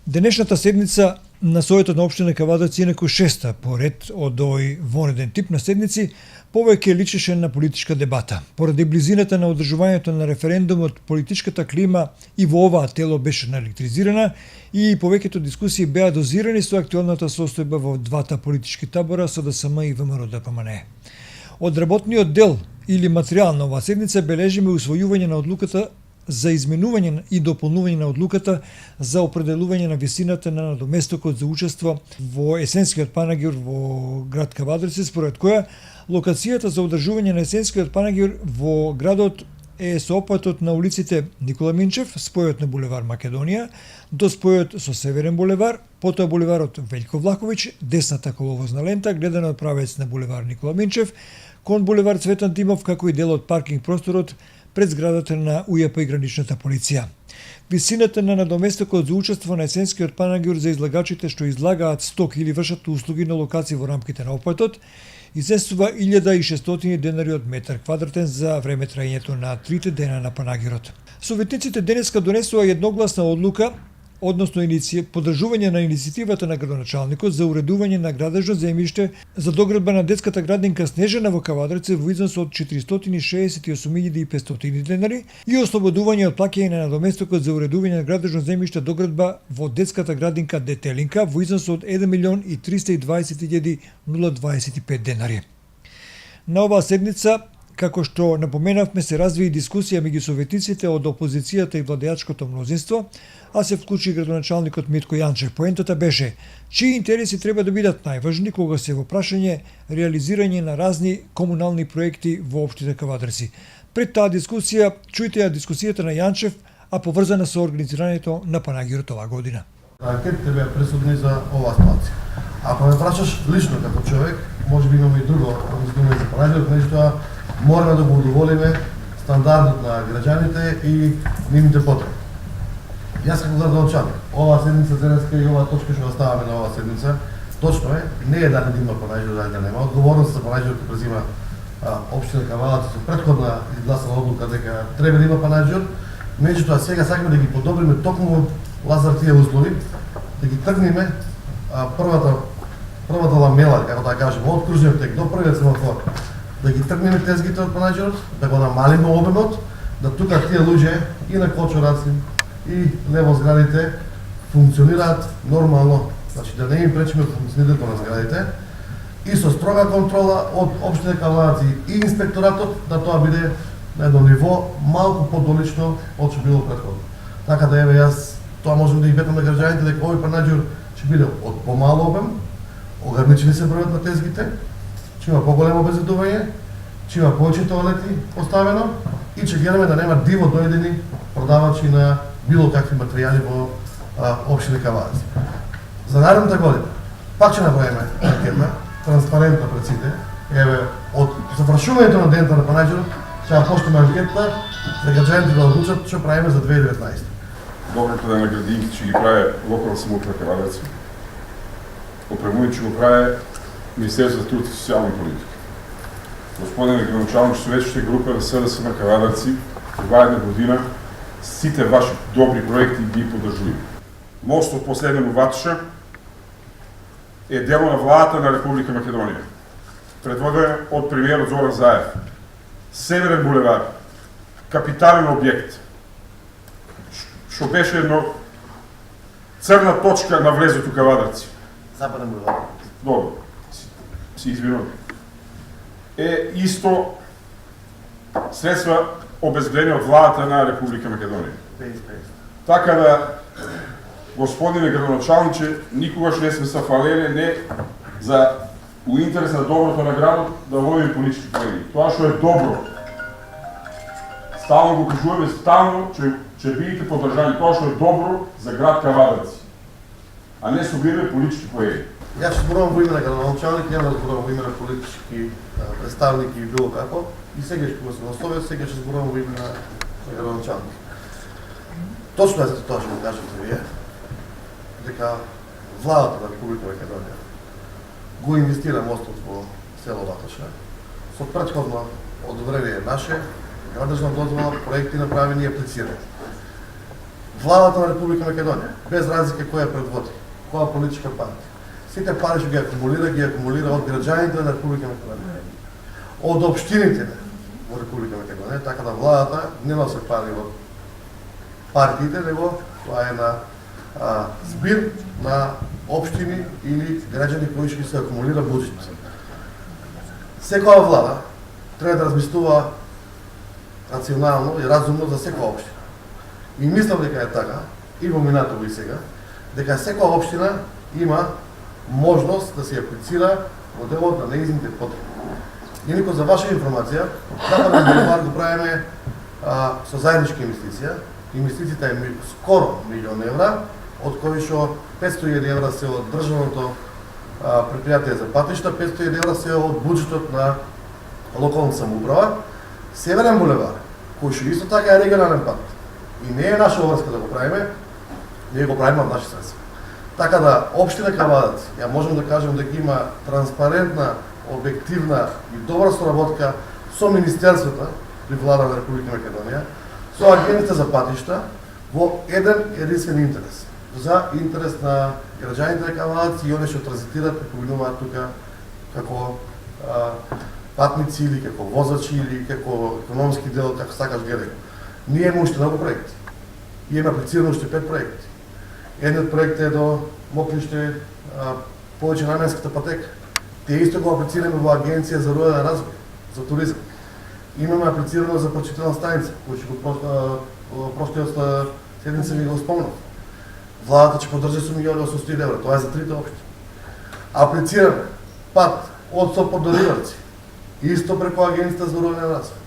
Денешната седница на Советот на општина Кавадарци е некој шеста поред од овој вонреден тип на седници, повеќе личеше на политичка дебата. Поради близината на одржувањето на референдумот, политичката клима и во оваа тело беше наелектризирана и повеќето дискусии беа дозирани со актуелната состојба во двата политички табора СДСМ и ВМРО-ДПМНЕ. Од работниот дел или материјал на оваа седница бележиме усвојување на одлуката за изменување и дополнување на одлуката за определување на висината на надоместокот за учество во есенскиот панагир во град Кавадарци, според која локацијата за одржување на есенскиот панагир во градот е со опатот на улиците Никола Минчев, спојот на булевар Македонија, до спојот со Северен булевар, потоа булеварот Велјко Влаховиќ, десната коловозна лента, гледана од правец на булевар Никола Минчев, кон булевар Цветан Димов, како и дел од паркинг просторот пред зградата на УЈП и граничната полиција. Висината на надоместокот за учество на есенскиот панагир за излагачите што излагаат стоки или вршат услуги на локации во рамките на опатот изнесува 1600 денари од метар квадратен за време траењето на 3 дена на панагирот. Советниците денеска донесува едногласна одлука, односно поддржување на иницијативата на градоначалникот за уредување на градежно земјиште за доградба на детската градинка Снежана во Кавадарци во износ од 468.500 денари и ослободување од плаќање на надоместокот за уредување на градежно земјиште доградба во детската градинка Детелинка во износ од 1.320.025 денари. На оваа седница, како што напоменавме, се разви и дискусија меѓу советниците од опозицијата и владеачкото мнозинство, а се вклучи градоначалникот Митко Јанчев. Поентата беше чии интереси треба да бидат најважни кога се во прашање реализирање на разни комунални проекти во општина Кавадарци. Пред таа дискусија чујте ја дискусијата на Јанчев, а поврзана со организирањето на панагирот оваа година. Анкетите беа пресудни за оваа ситуација. Ако ме прашаш лично како човек, може би имаме и друго разумење за панагирот, меѓутоа мораме да го удоволиме стандардот на граѓаните и нивните потреби. Јас како градоначалник, оваа седница денеска и оваа точка што оставаме на оваа седница, точно е, не е дали да има панагир, дали да нема. Одговорност за панагирот ќе презима општина Кавадарци со претходна изгласана одлука дека треба да има панагир, меѓутоа сега сакаме да ги подобриме токму Лазар тие услови, да ги тргнеме првата ламела, како да кажеме, од кружниот тек до првиот семафор, да ги тргнеме тезгите од панагирот, да го намалиме обемот, да тука тие луѓе и на Кочураци и лево зградите функционираат нормално, значи да не им пречиме функционирањето на зградите и со строга контрола од општина Кавадарци и инспекторатот да тоа биде на едно ниво малку подолично од што било претходно. Така да еве јас тоа можам да ги ветам на граѓаните дека овој панагир ќе биде од помал обем, ограничени се бројот на тезгите, ќе има поголемо обезбедување, ќе има повеќе тоалети поставено и ќе гледаме да нема диво дојдени продавачи на било какви материјали во општина Кавадарци. За наредната година пак ќе направиме анкета, транспарентно пред сите. Еве, од завршувањето на денот на панагирот ќе почнеме анкета за граѓаните да одлучат што правиме за 2019. Доброто да наградим ќе ги прави локална самоуправа Кавадарци. Опремување ќе го прави Министерство за труд и социјална политика. Господин градоначалник, советските група на СДСМ Кавадарци ова една година сите ваши добри проекти ги поддржуваме. Мостот последен во Ватуша е дело на владата на Република Македонија, предводен од премиерот Зоран Заев. Северен булевар, капитален објект, што беше едно црна точка на влезот у Кавадарци. Западен булевар. Добро, си извинувам. Е исто средства обезбедени од владата на Република Македонија. Така да, господине градоначалниче, никогаш не сме се фалели не за у интерес на доброто на градот да водиме политички проекти. Тоа што е добро, стално го кажуваме, стално ќе бидете поддржани. Тоа што е добро за град Кавадарци, а не собираме политички проекти. Јас ќе зборувам во име на градоначалник, нема да зборувам во име на политички представники и било како. И сега кога се на Совет, сега ќе зборувам во име на градоначалник. Точно е за тоа што го кажете вие, дека владата на Република Македонија го инвестира мостот во село Ватуша. Со претходно одобрение наше, градежна дозвола, проекти направени и аплицирани. владата на Република Македонија, без разлика која предводи, која политичка партија. Сите пари што ги акумулира од граѓаните на Република Македонија, од општините во Република Македонија, така да владата не носи пари од партиите, него тоа е на збир на општини или граѓани кои ќе се акумулира буџет. Секоја влада треба да размислува рационално и разумно за секоја општина. И мислам дека е така, и во минатото и сега, дека секоја општина има можност да се аплицира во делот на неизните потреби. Инаку за ваша информација, Западен булевар го правиме со заедничка инвестиција. Инвестицијата е скоро милион евра, од кои што 500.000 евра се од државното предпријатие за патишта, 500.000 евра се од буџетот на локалната самоуправа. Северен булевар, кој што исто така е регионален пат, и не е наша обврска да го правиме, ние го правиме од наши средства. Така да, општина Кавадац, ја можем да кажем дека има транспарентна, објективна и добра соработка со Министерството при влада на Република Македонија, со Агенција за патишта, во еден единствен интерес. За интерес на граѓаните на Кавадац и оние што транзитираат и поминуваат тука како патници или како возачи или како економски дел, како сакаш гледај. Ние имаме уште многу проекти. Имаме аплицирано уште 5 проекти. Едниот проект е до Мокриште, повеќе наменската патека. Те исто го аплицираме во Агенција за рурален развој, за туризам. Имаме аплицирано за прочитална станица, кој ќе го прошлиот седмица ви го спомнав. Владата ќе поддржи со 1.800.000 евра, тоа е за трите општини. Аплицираме пат од Сопот до Риварци, исто преку Агенцијата за рурален развој.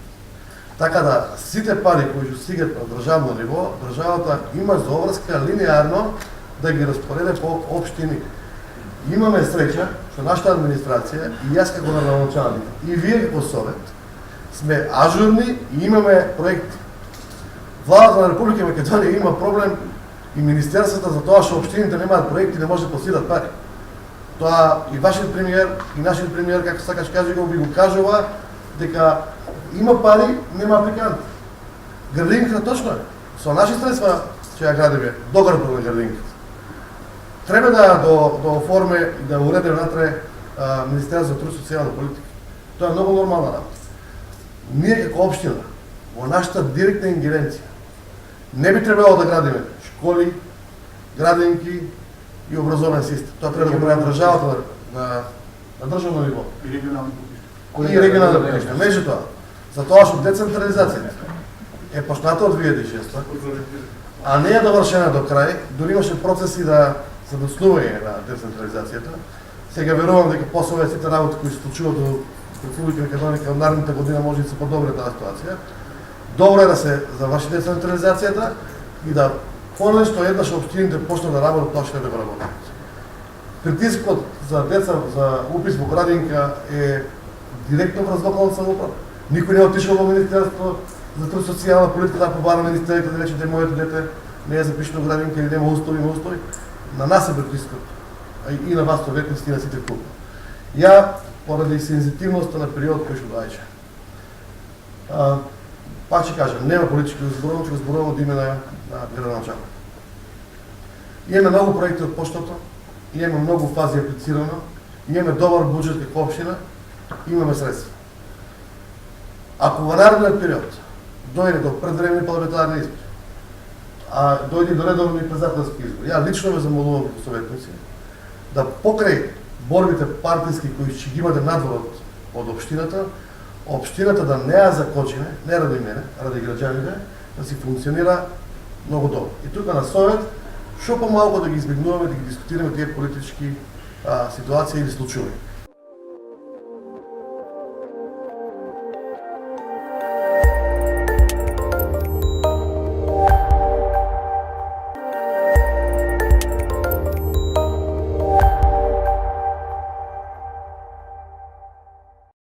Така да, сите пари кои што стигат на државно ниво, државата има за обврска линеарно да ги распореде по општини. Имаме среќа што нашата администрација и јас како градоначалник и вие како совет сме ажурни и имаме проекти. Владата на Република Македонија има проблем и министерствата за тоа што општините немаат проекти, не може да пласират пари. Тоа и вашиот премиер и нашиот премиер, како сакаш кажи го, би го кажува дека има пари, нема апликанти. Градинката точно е. Со наши средства ќе ја градиме доградот на градинката. Треба да оформи и да уреди внатре Министерство за труд и социјална политика. Тоа е многу нормална работа. Ние како општина, во нашата директна ингеренција, не би требало да градиме школи, градинки и образовен систем. Тоа треба да го прави државата на државно ниво. И регионални патишта. Меѓутоа, за тоа што децентрализацијата е почната од 2006, а не е довршена до крај, дури имаше процеси за доснување на децентрализацијата. Сега верувам дека после овие сите работи кои се случуваат во Република Македонија од наредната година може да се подобри таа ситуација. Добро е да се заврши децентрализацијата и да понешто еднаш општините почнат да работат тоа што да го работат. Притискот за деца за упис во градинка е директно врз локалната самоуправа. Никој не отишол во Министерство за труд и социјална политика да побара министерите да рече дека моето дете не е запишено во градинка или нема устови. На нас е притискот. И на вас советници и на сите клуби. Ја, поради сензитивноста на период кој што доаѓа. Пак ќе кажам, нема политички разборувања, ќе разборуваме од име на градоначалник. Имаме многу проекти од поштата, имаме многу фази аплицирано, имаме добар буџет како општина, имаме средства. Ако во наредниот период дојде до предвремени парламентарни избори, а дојде до редовни председателски избори, ја лично ве замолувам како советници да покрај борбите партиски кои ќе ги имате надвор од општината, општината да не ја закочиме, не ради мене, ради граѓаните, да си функционира многу добро. И тука на совет, што помалку да ги избегнуваме, да ги дискутираме тие политички ситуации или случаи.